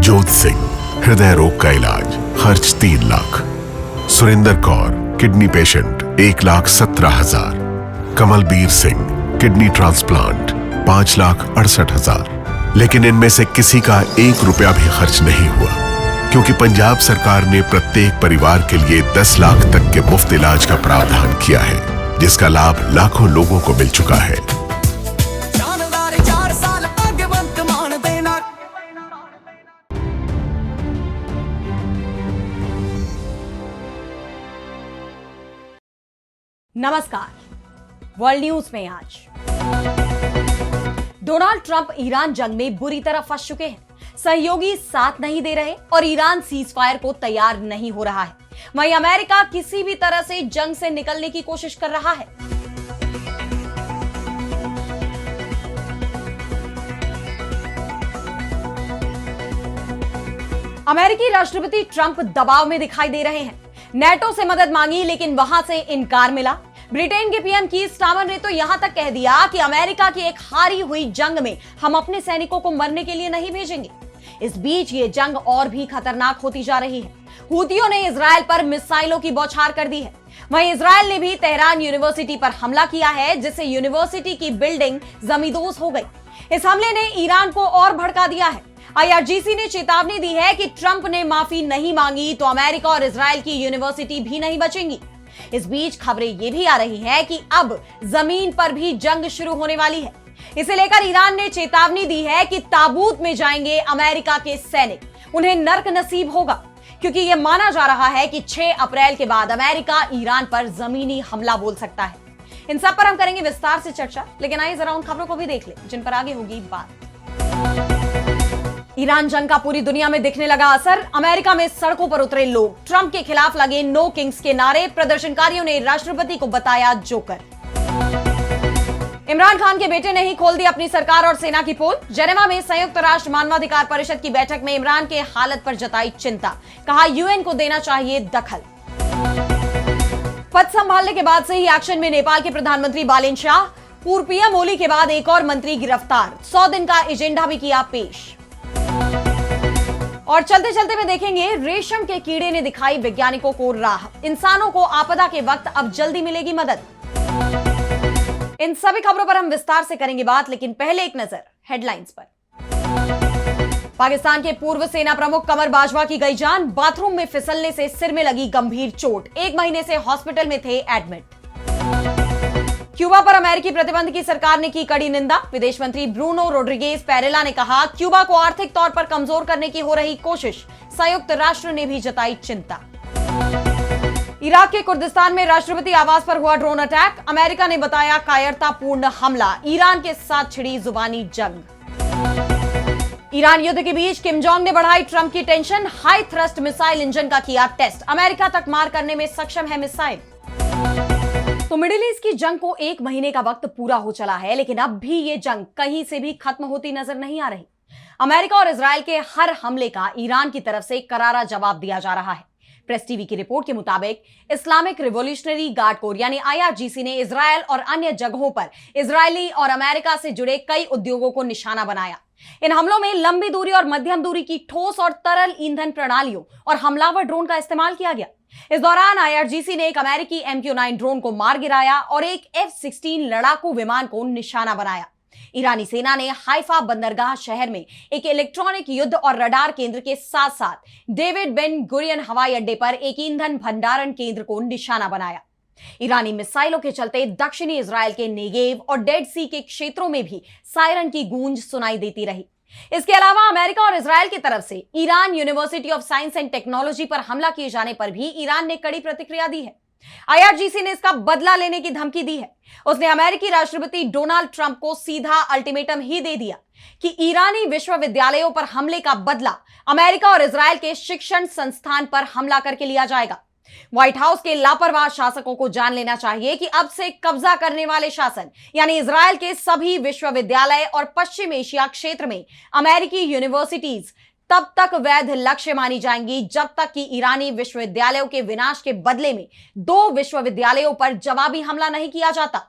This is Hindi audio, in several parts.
जोत सिंह, हृदय रोग का इलाज, खर्च 3 lakh. Surendra Kaur, kidney patient, 1,17,000। Kamalbir Singh, kidney transplant, 5,68,000। लेकिन इनमें से किसी का 1 रुपया भी खर्च नहीं हुआ, क्योंकि पंजाब सरकार ने प्रत्येक परिवार के लिए 10 लाख तक के मुफ्त इलाज का प्रावधान किया है, जिसका लाभ लाखों लोगों को मिल चुका है। नमस्कार, वर्ल्ड न्यूज में आज डोनाल्ड ट्रंप ईरान जंग में बुरी तरह फंस चुके हैं। सहयोगी साथ नहीं दे रहे और ईरान सीज फायर को तैयार नहीं हो रहा है। वहीं अमेरिका किसी भी तरह से जंग से निकलने की कोशिश कर रहा है। अमेरिकी राष्ट्रपति ट्रंप दबाव में दिखाई दे रहे हैं। नेटो से मदद मांगी लेकिन वहां से इनकार मिला। ब्रिटेन के पीएम कीर स्टारमर ने तो यहां तक कह दिया कि अमेरिका की एक हारी हुई जंग में हम अपने सैनिकों को मरने के लिए नहीं भेजेंगे। इस बीच ये जंग और भी खतरनाक होती जा रही है। हूतियों ने इजरायल पर मिसाइलों की बौछार कर दी है। वहीं इजरायल ने भी तेहरान यूनिवर्सिटी पर हमला किया है, जिससे यूनिवर्सिटी की बिल्डिंग जमींदोज हो गई। इस हमले ने ईरान को और भड़का दिया है। IRGC ने चेतावनी दी है कि ट्रंप ने माफी नहीं मांगी तो अमेरिका और इजरायल की यूनिवर्सिटी भी नहीं बचेंगी। इस बीच खबरें ये भी आ रही हैं कि अब जमीन पर भी जंग शुरू होने वाली है। इसे लेकर ईरान ने चेतावनी दी है कि ताबूत में जाएंगे अमेरिका के सैनिक, उन्हें नर्क नसीब होगा, क्योंकि यह माना जा रहा है कि 6 अप्रैल के बाद अमेरिका ईरान पर जमीनी हमला बोल सकता है। इन सब पर हम करेंगे विस्तार से चर्चा, लेकिन आइए जरा उन खबरों को भी देख ले जिन पर आगे होगी बात। ईरान जंग का पूरी दुनिया में दिखने लगा असर। अमेरिका में सड़कों पर उतरे लोग, ट्रंप के खिलाफ लगे नो किंग्स के नारे, प्रदर्शनकारियों ने राष्ट्रपति को बताया जोकर। इमरान खान के बेटे ने ही खोल दी अपनी सरकार और सेना की पोल। जेनेवा में संयुक्त राष्ट्र मानवाधिकार परिषद की बैठक में इमरान के हालत पर जताई चिंता, कहा यूएन को देना चाहिए दखल। पद संभालने के बाद से ही एक्शन में नेपाल के प्रधानमंत्री बालेन शाह। पूर्व पीएम ओली के बाद एक और मंत्री गिरफ्तार, 100 दिन का एजेंडा भी किया पेश। और चलते चलते में देखेंगे, रेशम के कीड़े ने दिखाई वैज्ञानिकों को राह। इंसानों को आपदा के वक्त अब जल्दी मिलेगी मदद। इन सभी खबरों पर हम विस्तार से करेंगे बात, लेकिन पहले एक नजर हेडलाइंस पर। पाकिस्तान के पूर्व सेना प्रमुख कमर बाजवा की गई जान, बाथरूम में फिसलने से सिर में लगी गंभीर चोट, 1 महीने से हॉस्पिटल में थे एडमिट। क्यूबा पर अमेरिकी प्रतिबंध की सरकार ने की कड़ी निंदा। विदेश मंत्री ब्रूनो रोड्रिगेज पेरेला ने कहा, क्यूबा को आर्थिक तौर पर कमजोर करने की हो रही कोशिश, संयुक्त राष्ट्र ने भी जताई चिंता। इराक के कुर्दिस्तान में राष्ट्रपति आवास पर हुआ ड्रोन अटैक, अमेरिका ने बताया कायरतापूर्ण हमला, ईरान के साथ छिड़ी जुबानी जंग। ईरान युद्ध के बीच किम जोंग ने बढ़ाई ट्रंप की tension, high thrust missile engine का किया टेस्ट, अमेरिका तक मार करने में सक्षम है मिसाइल। तो मिडिल ईस्ट की जंग को 1 महीने का वक्त पूरा हो चला है, लेकिन अब भी ये जंग कहीं से भी खत्म होती नजर नहीं आ रही। अमेरिका और इजरायल के हर हमले का ईरान की तरफ से करारा जवाब दिया जा रहा है। प्रेस टीवी की रिपोर्ट के मुताबिक इस्लामिक रिवॉल्यूशनरी गार्ड कोर यानी IRGC ने इजरायल और अन्य जगहों पर इजरायली और अमेरिका से जुड़े कई उद्योगों को निशाना बनाया। इन हमलों में लंबी दूरी और मध्यम दूरी की ठोस और तरल ईंधन प्रणालियों और हमलावर ड्रोन का इस्तेमाल किया गया। इस दौरान IRGC ने एक अमेरिकी MQ-9 ड्रोन को मार गिराया और एक F-16 लड़ाकू विमान को निशाना बनाया। ईरानी सेना ने हाइफा बंदरगाह शहर में एक इलेक्ट्रॉनिक युद्ध और रडार केंद्र के साथ साथ डेविड बेन गुरियन हवाई अड्डे पर एक ईंधन भंडारण केंद्र को निशाना बनाया। ईरानी मिसाइलों के चलते दक्षिणी इजरायल के नेगेव और डेड सी के क्षेत्रों में भी सायरन की गूंज सुनाई देती रही। इसके अलावा अमेरिका और इजरायल की तरफ से Iran university of science and technology पर हमला किए जाने पर भी ईरान ने कड़ी प्रतिक्रिया दी है। IRGC ने इसका बदला लेने की धमकी दी है। उसने अमेरिकी राष्ट्रपति डोनाल्ड ट्रंप को सीधा अल्टीमेटम ही दे दिया कि ईरानी विश्वविद्यालयों पर हमले का बदला अमेरिका और इजरायल के शिक्षण संस्थान पर हमला करके लिया जाएगा। व्हाइट हाउस के लापरवाह शासकों को जान लेना चाहिए कि अब से कब्जा करने वाले शासन यानी इजरायल के सभी विश्वविद्यालय और पश्चिम एशिया क्षेत्र में अमेरिकी यूनिवर्सिटीज तब तक वैध लक्ष्य मानी जाएंगी जब तक कि ईरानी विश्वविद्यालयों के विनाश के बदले में 2 विश्वविद्यालयों पर जवाबी हमला नहीं किया जाता।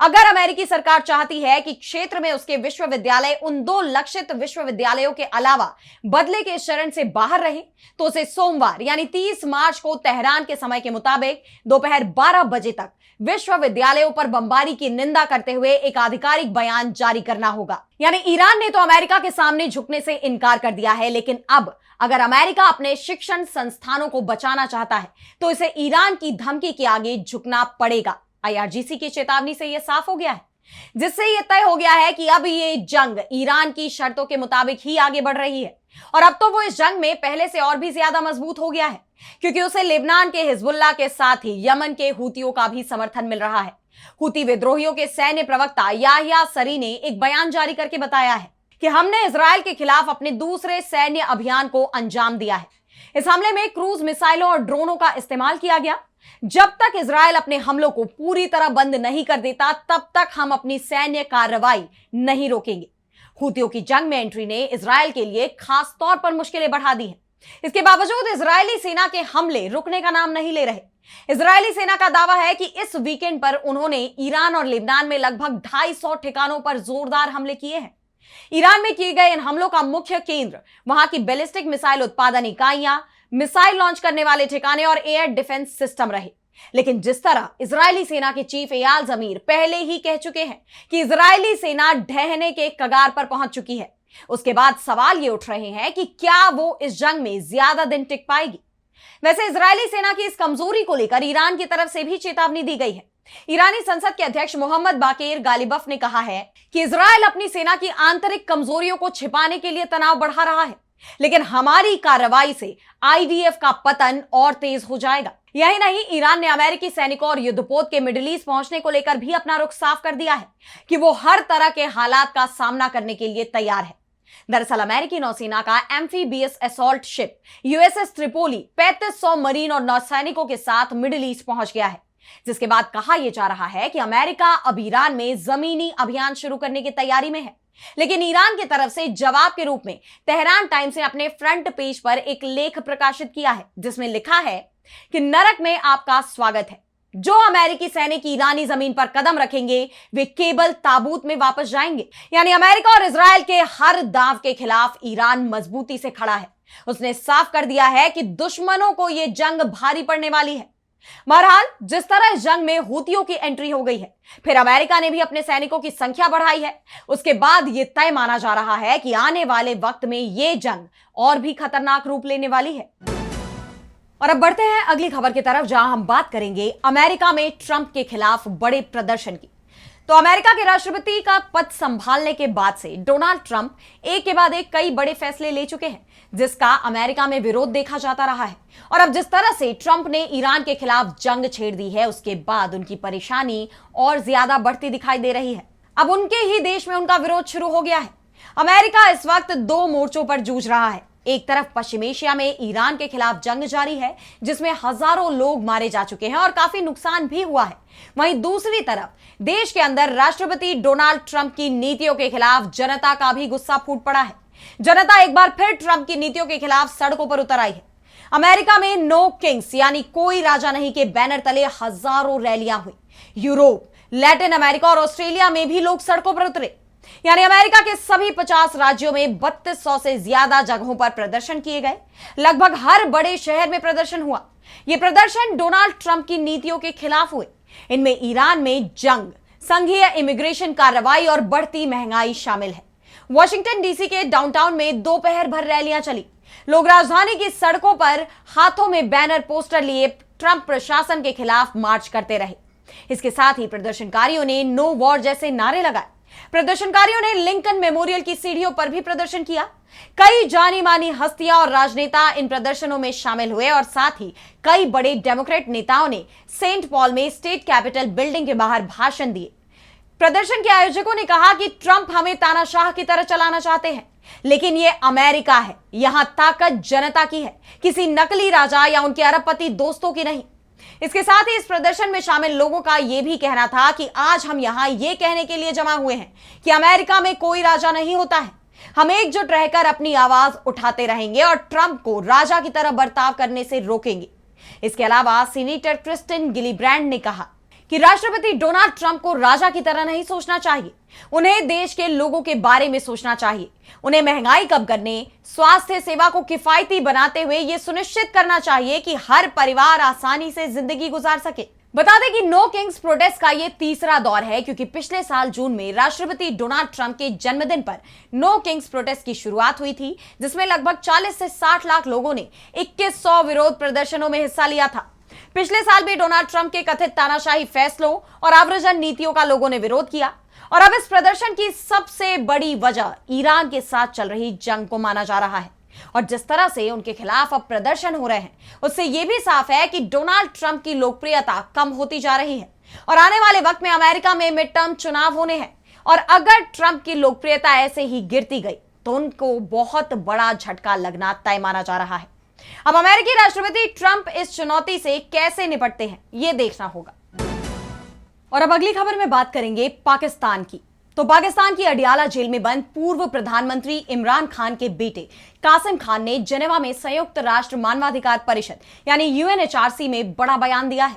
अगर अमेरिकी सरकार चाहती है कि क्षेत्र में उसके विश्वविद्यालय उन 2 लक्षित विश्वविद्यालयों के अलावा बदले के चरण से बाहर रहे, तो उसे सोमवार यानी 30 मार्च को तेहरान के समय के मुताबिक दोपहर 12 बजे तक विश्वविद्यालयों पर बमबारी की निंदा करते हुए एक आधिकारिक बयान जारी करना होगा। यानी ईरान ने तो अमेरिका के सामने झुकने से इनकार कर दिया है, लेकिन अब अगर अमेरिका अपने शिक्षण संस्थानों को बचाना चाहता है तो इसे ईरान की धमकी के आगे झुकना पड़ेगा। IRGC की चेतावनी से यह साफ हो गया है, जिससे यह तय हो गया है कि अब ये जंग ईरान की शर्तों के मुताबिक ही आगे बढ़ रही है। और अब तो वो इस जंग में पहले से और भी ज्यादा मजबूत हो गया है, क्योंकि उसे लेबनान के हिजबुल्लाह के साथ ही यमन के हूतियों का भी समर्थन मिल रहा है। हूती विद्रोहियों के सैन्य प्रवक्ता याह्या सरी ने एक बयान जारी करके बताया है कि हमने इजराइल के खिलाफ अपने दूसरे सैन्य अभियान को अंजाम दिया है। इस हमले में क्रूज मिसाइलों और ड्रोनों का इस्तेमाल किया गया। जब तक इजराइल अपने हमलों को पूरी तरह बंद नहीं कर देता, तब तक हम अपनी सैन्य कार्रवाई नहीं रोकेंगे। हूतियों की जंग में एंट्री ने इजराइल के लिए खास तौर पर मुश्किलें बढ़ा दी हैं। इसके बावजूद इजरायली सेना के हमले रुकने का नाम नहीं ले रहे। इजरायली सेना का दावा है कि इस वीकेंड पर उन्होंने ईरान और लेबनान में लगभग 250 ठिकानों पर जोरदार हमले किए हैं। ईरान में किए गए इन हमलों का मुख्य केंद्र वहां की बैलिस्टिक मिसाइल उत्पादन इकाइयां, मिसाइल लॉन्च करने वाले ठिकाने और एयर डिफेंस सिस्टम रहे। लेकिन जिस तरह इजरायली सेना के चीफ एयाल जमीर पहले ही कह चुके हैं कि इजरायली सेना ढहने के कगार पर पहुंच चुकी है, उसके बाद सवाल ये उठ रहे हैं कि क्या वो इस जंग में ज्यादा दिन टिक पाएगी। वैसे इजरायली सेना की इस कमजोरी को लेकर ईरान की तरफ से भी चेतावनी दी गई है। ईरानी संसद के अध्यक्ष मोहम्मद बाकेर गालिबफ ने कहा है कि इजराइल अपनी सेना की आंतरिक कमजोरियों को छिपाने के लिए तनाव बढ़ा रहा है, लेकिन हमारी कार्रवाई से IDF का पतन और तेज हो जाएगा। यही नहीं, ईरान ने अमेरिकी सैनिकों और युद्धपोत के मिडिल ईस्ट पहुंचने को लेकर भी अपना रुख साफ कर दिया है कि वो हर तरह के हालात का सामना करने के लिए तैयार है। दरअसल अमेरिकी नौसेना का amphibious assault ship USS Tripoli 3500 marine और नौसैनिकों के साथ मिडिल ईस्ट पहुंच गया है, जिसके बाद कहा यह जा रहा है कि अमेरिका अब ईरान में जमीनी अभियान शुरू करने की तैयारी में है। लेकिन ईरान की तरफ से जवाब के रूप में तेहरान टाइम्स ने अपने फ्रंट पेज पर एक लेख प्रकाशित किया है, जिसमें लिखा है कि नरक में आपका स्वागत है। जो अमेरिकी सैनिक ईरानी जमीन पर कदम रखेंगे वे केवल ताबूत में वापस जाएंगे। यानी अमेरिका और इजराइल के हर दांव के खिलाफ ईरान मजबूती से खड़ा है। उसने साफ कर दिया है कि दुश्मनों को यह जंग भारी पड़ने वाली है। बहरहाल, जिस तरह इस जंग में हूतियों की एंट्री हो गई है, फिर अमेरिका ने भी अपने सैनिकों की संख्या बढ़ाई है, उसके बाद यह तय माना जा रहा है कि आने वाले वक्त में यह जंग और भी खतरनाक रूप लेने वाली है। और अब बढ़ते हैं अगली खबर की तरफ, जहां हम बात करेंगे अमेरिका में ट्रंप के खिलाफ बड़े प्रदर्शन की। तो अमेरिका के राष्ट्रपति का पद संभालने के बाद से डोनाल्ड ट्रंप एक के बाद एक कई बड़े फैसले ले चुके हैं, जिसका अमेरिका में विरोध देखा जाता रहा है। और अब जिस तरह से ट्रंप ने ईरान के खिलाफ जंग छेड़ दी है, उसके बाद उनकी परेशानी और ज्यादा बढ़ती दिखाई दे रही है। अब उनके ही देश में उनका विरोध शुरू हो गया है। अमेरिका इस वक्त 2 मोर्चों पर जूझ रहा है। एक तरफ पश्चिम एशिया में ईरान के खिलाफ जंग जारी है, जिसमें हजारों लोग मारे जा चुके हैं और काफी नुकसान भी हुआ है। वहीं दूसरी तरफ देश के अंदर राष्ट्रपति डोनाल्ड ट्रंप की नीतियों के खिलाफ जनता का भी गुस्सा फूट पड़ा है। जनता एक बार फिर ट्रंप की नीतियों के खिलाफ सड़कों पर उतर आई है। अमेरिका में नो किंग्स यानी कोई राजा नहीं के बैनर तले हजारों रैलियां हुई। यूरोप, लैटिन अमेरिका और ऑस्ट्रेलिया में भी लोग सड़कों पर उतरे। यानी अमेरिका के सभी 50 राज्यों में 3200 से ज्यादा जगहों पर प्रदर्शन किए गए। लगभग हर बड़े शहर में प्रदर्शन हुआ। यह प्रदर्शन डोनाल्ड ट्रंप की नीतियों के खिलाफ हुए। इनमें ईरान में जंग, संघीय इमिग्रेशन कार्रवाई और बढ़ती महंगाई शामिल है। वॉशिंगटन डीसी के डाउनटाउन में दोपहर भर रैलियां चली। लोग राजधानी की सड़कों पर हाथों में बैनर पोस्टर लिए ट्रंप प्रशासन के खिलाफ मार्च करते रहे। इसके साथ ही प्रदर्शनकारियों ने नो वॉर जैसे नारे लगाए। प्रदर्शनकारियों ने लिंकन मेमोरियल की सीढ़ियों पर भी प्रदर्शन किया। कई जानी मानी हस्तियां और राजनेता इन प्रदर्शनों में शामिल हुए और साथ ही कई बड़े डेमोक्रेट नेताओं ने सेंट पॉल में स्टेट कैपिटल बिल्डिंग के बाहर भाषण दिए। प्रदर्शन के आयोजकों ने कहा कि ट्रंप हमें तानाशाह की तरह चलाना चाहते हैं, लेकिन यह अमेरिका है, यहां ताकत जनता की है, किसी नकली राजा या उनके अरबपति दोस्तों की नहीं। इसके साथ ही इस प्रदर्शन में शामिल लोगों का यह भी कहना था कि आज हम यहां यह कहने के लिए जमा हुए हैं कि अमेरिका में कोई राजा नहीं होता है। हम एकजुट रहकर अपनी आवाज उठाते रहेंगे और ट्रंप को राजा की तरह बर्ताव करने से रोकेंगे। इसके अलावा सीनेटर क्रिस्टिन गिलीब्रैंड ने कहा कि राष्ट्रपति डोनाल्ड ट्रंप को राजा की तरह नहीं सोचना चाहिए। उन्हें देश के लोगों के बारे में सोचना चाहिए। उन्हें महंगाई कम करने, स्वास्थ्य सेवा को किफायती बनाते हुए यह सुनिश्चित करना चाहिए कि हर परिवार आसानी से जिंदगी गुजार सके। बता दें कि नो किंग्स प्रोटेस्ट का यह तीसरा दौर है, क्योंकि पिछले साल जून में राष्ट्रपति डोनाल्ड ट्रंप के जन्मदिन पर नो किंग्स प्रोटेस्ट की शुरुआत हुई थी, जिसमें लगभग 40 से 60 लाख लोगों ने 2100 विरोध प्रदर्शनों में हिस्सा लिया था। पिछले साल भी डोनाल्ड ट्रंप के कथित तानाशाही फैसलों और आव्रजन नीतियों का लोगों ने विरोध किया, और अब इस प्रदर्शन की सबसे बड़ी वजह ईरान के साथ चल रही जंग को माना जा रहा है। और जिस तरह से उनके खिलाफ अब प्रदर्शन हो रहे हैं, उससे यह भी साफ है कि डोनाल्ड ट्रंप की लोकप्रियता कम होती जा रही है और आने वाले वक्त में अमेरिका में मिड टर्म चुनाव होने हैं। और अगर ट्रंप की लोकप्रियता ऐसे ही गिरती गई तो उनको बहुत बड़ा झटका लगना तय माना जा रहा है। अब अमेरिकी राष्ट्रपति ट्रंप इस चुनौती से कैसे निपटते हैं, यह देखना होगा। और अब अगली खबर में बात करेंगे पाकिस्तान की। तो पाकिस्तान की अडियाला जेल में बंद पूर्व प्रधानमंत्री इमरान खान के बेटे कासिम खान ने जेनेवा में संयुक्त राष्ट्र मानवाधिकार परिषद यानी यूएनएचआरसी में बड़ा बयान दिया है।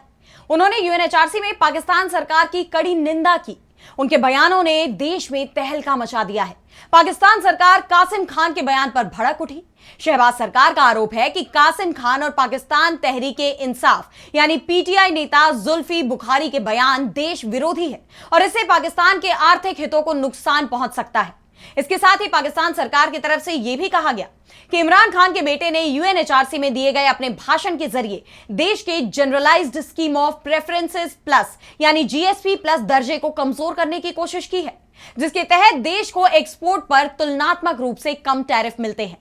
उन्होंने यूएनएचआरसी में पाकिस्तान सरकार की कड़ी निंदा की। उनके बयानों ने देश में तहलका मचा दिया है। पाकिस्तान सरकार कासिम खान के बयान पर भड़क उठी। शहबाज सरकार का आरोप है कि कासिम खान और पाकिस्तान तहरीके इंसाफ यानी पीटीआई नेता जुल्फी बुखारी के बयान देश विरोधी है और इससे पाकिस्तान के आर्थिक हितों को नुकसान पहुंच सकता है। इसके साथ ही पाकिस्तान सरकार की तरफ से यह भी कहा गया कि इमरान खान के बेटे ने यूएनएचआरसी में दिए गए अपने भाषण के जरिए देश के generalized scheme of preferences plus यानी जीएसपी प्लस दर्जे को कमजोर करने की कोशिश की है, जिसके तहत देश को एक्सपोर्ट पर तुलनात्मक रूप से कम टैरिफ मिलते हैं।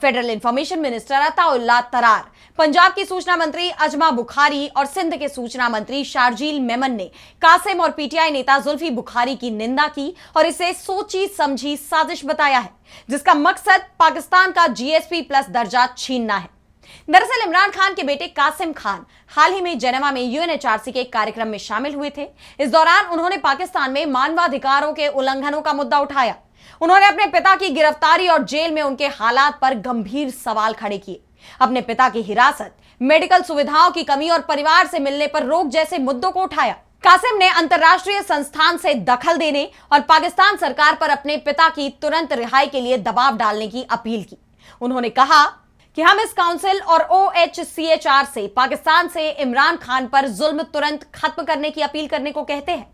फेडरल इंफॉर्मेशन मिनिस्टर अताउल्लाह तरार, पंजाब की सूचना मंत्री अजमा बुखारी और सिंध के सूचना मंत्री शारजील मेमन ने कासिम और पीटीआई नेता जुल्फी बुखारी की निंदा की और इसे सोची समझी साजिश बताया है, जिसका मकसद पाकिस्तान का जीएसपी प्लस दर्जा छीनना है। दरअसल इमरान खान के बेटे कासिम खान हाल ही में जेनेवा में यूएनएचआरसी के कार्यक्रम में शामिल हुए थे। इस दौरान उन्होंने पाकिस्तान में मानवाधिकारों के उल्लंघनों का मुद्दा उठाया। उन्होंने अपने पिता की गिरफ्तारी और जेल में उनके हालात पर गंभीर सवाल खड़े किए। अपने पिता की हिरासत, मेडिकल सुविधाओं की कमी और परिवार से मिलने पर रोक जैसे मुद्दों को उठाया। कासिम ने अंतर्राष्ट्रीय संस्थान से दखल देने और पाकिस्तान सरकार पर अपने पिता की तुरंत रिहाई के लिए दबाव डालने की अपील की। उन्होंने कहा कि हम इस काउंसिल और ओएचसीएचआर से पाकिस्तान से इमरान खान पर जुल्म तुरंत खत्म करने की अपील करने को कहते हैं।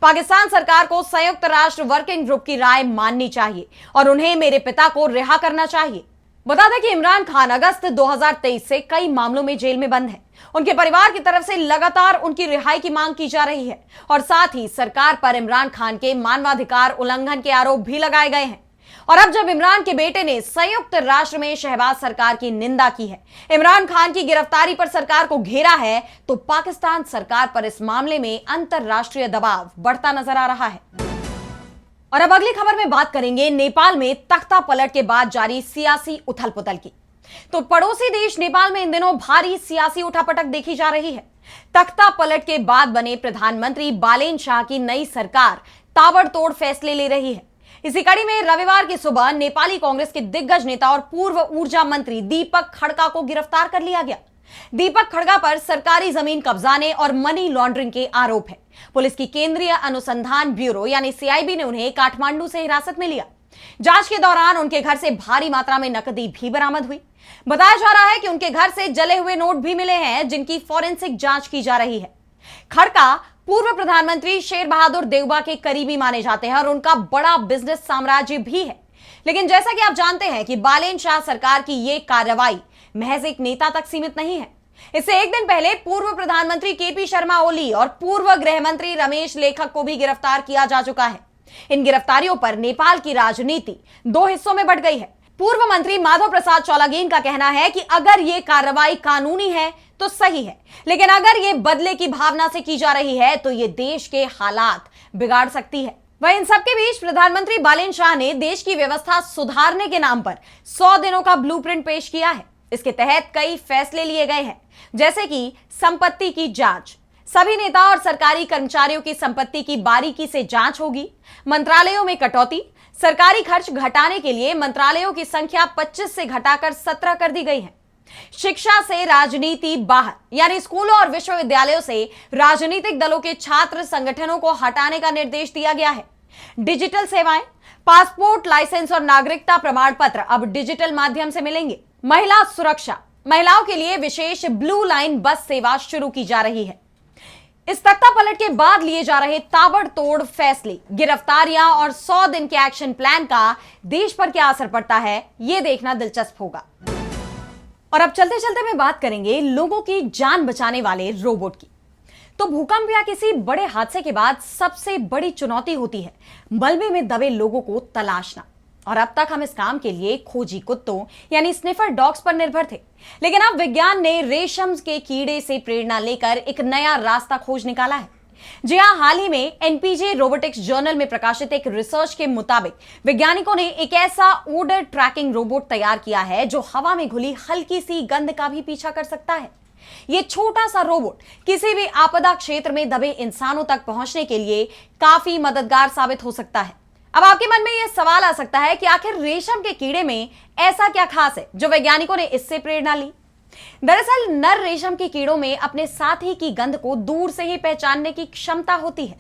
पाकिस्तान सरकार को संयुक्त राष्ट्र वर्किंग ग्रुप की राय माननी चाहिए और उन्हें मेरे पिता को रिहा करना चाहिए। बता दें कि इमरान खान अगस्त 2023 से कई मामलों में जेल में बंद हैं। उनके परिवार की तरफ से लगातार उनकी रिहाई की मांग की जा रही है और साथ ही सरकार पर इमरान खान के मानवाधिकार उल्लंघन के आरोप भी लगाए गए हैं। और अब जब इमरान के बेटे ने संयुक्त राष्ट्र में शहबाज सरकार की निंदा की है, इमरान खान की गिरफ्तारी पर सरकार को घेरा है, तो पाकिस्तान सरकार पर इस मामले में अंतरराष्ट्रीय दबाव बढ़ता नजर आ रहा है। और अब अगली खबर में बात करेंगे नेपाल में तख्ता पलट के बाद जारी सियासी उथल पुथल की। तो पड़ोसी देश नेपाल में इन दिनों भारी सियासी उठापटक देखी जा रही है। तख्ता पलट के बाद बने प्रधानमंत्री बालेन शाह की नई सरकार ताबड़तोड़ फैसले ले रही है। इसी कड़ी में रविवार की सुबह नेपाली कांग्रेस के दिग्गज नेता और पूर्व ऊर्जा मंत्री दीपक खड़का को गिरफ्तार कर लिया गया। दीपक खड़का पर सरकारी जमीन कब्जाने और मनी लॉन्ड्रिंग के आरोप है। पुलिस की केंद्रीय अनुसंधान ब्यूरो यानी सीआईबी ने उन्हें काठमांडू से हिरासत में लिया। जांच के दौरान उनके घर से भारी मात्रा में नकदी भी बरामद हुई। बताया जा रहा है कि उनके घर से जले हुए नोट भी मिले हैं, जिनकी फॉरेंसिक जांच की जा रही है। खड़का पूर्व प्रधानमंत्री शेर बहादुर देउबा के करीबी माने जाते हैं और उनका बड़ा बिजनेस साम्राज्य भी है। लेकिन जैसा कि आप जानते हैं कि बालेन शाह सरकार की यह कार्रवाई महज एक नेता तक सीमित नहीं है। इससे एक दिन पहले पूर्व प्रधानमंत्री केपी शर्मा ओली और पूर्व गृह मंत्री रमेश लेखक को भी गिरफ्तार किया जा चुका है। इन गिरफ्तारियों पर नेपाल की राजनीति दो हिस्सों में बंट गई है। पूर्व मंत्री माधव प्रसाद चौलागीन का कहना है कि अगर यह कार्रवाई कानूनी है तो सही है, लेकिन अगर यह बदले की भावना से की जा रही है तो यह देश के हालात बिगाड़ सकती है। वहीं इन सबके बीच प्रधानमंत्री बालेन शाह ने देश की व्यवस्था सुधारने के नाम पर 100 दिनों का ब्लूप्रिंट पेश किया है। इसके तहत कई फैसले लिए गए हैं, जैसे कि संपत्ति की जांच, सभी नेता और सरकारी कर्मचारियों की संपत्ति की बारीकी से जांच होगी, मंत्रालयों में कटौती, सरकारी खर्च घटाने के लिए मंत्रालयों की संख्या 25 से घटाकर 17 कर दी गई है। शिक्षा से राजनीति बाहर, यानी स्कूलों और विश्वविद्यालयों से राजनीतिक दलों के छात्र संगठनों को हटाने का निर्देश दिया गया है। डिजिटल सेवाएं, पासपोर्ट, लाइसेंस और नागरिकता प्रमाण पत्र अब डिजिटल माध्यम से मिलेंगे। महिला सुरक्षा, महिलाओं के लिए विशेष ब्लू लाइन बस सेवा शुरू की जा रही है। इस तख्ता पलट के बाद लिए जा रहे ताबड़तोड़ फैसले, गिरफ्तारियां और 100 दिन के एक्शन प्लान का देश पर क्या असर पड़ता है, यह देखना दिलचस्प होगा। और अब चलते चलते में बात करेंगे लोगों की जान बचाने वाले रोबोट की। तो भूकंप या किसी बड़े हादसे के बाद सबसे बड़ी चुनौती होती है मलबे में दबे लोगों को तलाशना। और अब तक हम इस काम के लिए खोजी कुत्तों यानी स्निफर डॉग्स पर निर्भर थे, लेकिन अब विज्ञान ने रेशम के कीड़े से प्रेरणा लेकर एक नया रास्ता खोज निकाला है। जी हां, हाल ही में एनपीजे रोबोटिक्स जर्नल में प्रकाशित एक रिसर्च के मुताबिक वैज्ञानिकों ने एक ऐसा ओडर ट्रैकिंग रोबोट तैयार किया है जो हवा में घुली हल्की सी गंध का भी पीछा कर सकता है। यह छोटा सा रोबोट किसी भी आपदा क्षेत्र में दबे इंसानों तक पहुंचने के लिए काफी मददगार साबित हो सकता है। अब आपके मन में यह सवाल आ सकता है कि आखिर रेशम के कीड़े में ऐसा क्या खास है जो वैज्ञानिकों ने इससे प्रेरणा ली। दरअसल नर रेशम के कीड़ों में अपने साथी की गंध को दूर से ही पहचानने की क्षमता होती है।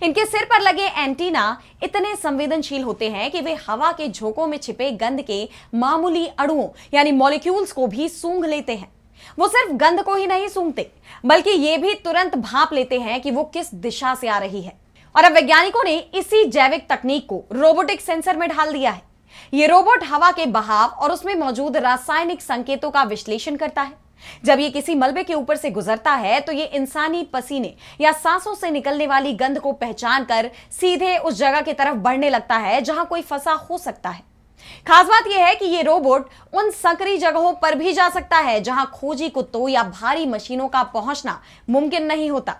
इनके सिर पर लगे एंटीना इतने संवेदनशील होते हैं कि वे हवा के झोंकों में छिपे गंध के मामूली अणुओं यानी मॉलिक्यूल्स को भी सूंघ लेते हैं। वो सिर्फ गंध को ही नहीं सूंघते, बल्कि ये भी तुरंत भांप लेते हैं कि वो किस दिशा से आ रही है। और अब वैज्ञानिकों ने इसी जैविक तकनीक को रोबोटिक सेंसर में ढाल दिया है। यह रोबोट हवा के बहाव और उसमें मौजूद रासायनिक संकेतों का विश्लेषण करता है। जब यह किसी मलबे के ऊपर से गुजरता है तो यह इंसानी पसीने या सांसों से निकलने वाली गंध को पहचान कर सीधे उस जगह की तरफ बढ़ने लगता है जहां कोई फंसा हो सकता है। खास बात यह है कि यह रोबोट उन संकरी जगहों पर भी जा सकता है जहां खोजी कुत्तों या भारी मशीनों का पहुंचना मुमकिन नहीं होता।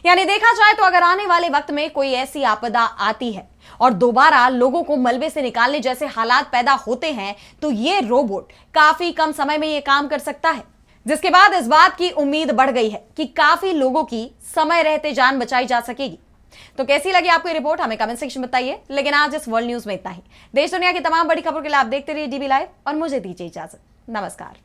यानी देखा जाए तो अगर आने वाले वक्त में कोई ऐसी आपदा आती है और दोबारा लोगों को मलबे से निकालने जैसे हालात पैदा होते हैं तो यह रोबोट काफी कम समय में यह काम कर सकता है, जिसके बाद इस बात की उम्मीद बढ़ गई है कि काफी लोगों की समय रहते जान बचाई जा सकेगी। तो कैसी लगी आपको ये रिपोर्ट, हमें कमेंट सेक्शन में बताइए। लेकिन आज इस वर्ल्ड न्यूज में इतना ही। देश दुनिया की तमाम बड़ी खबरों के लिए आप देखते रहिए डीबी लाइव और मुझे दीजिए इजाजत। नमस्कार।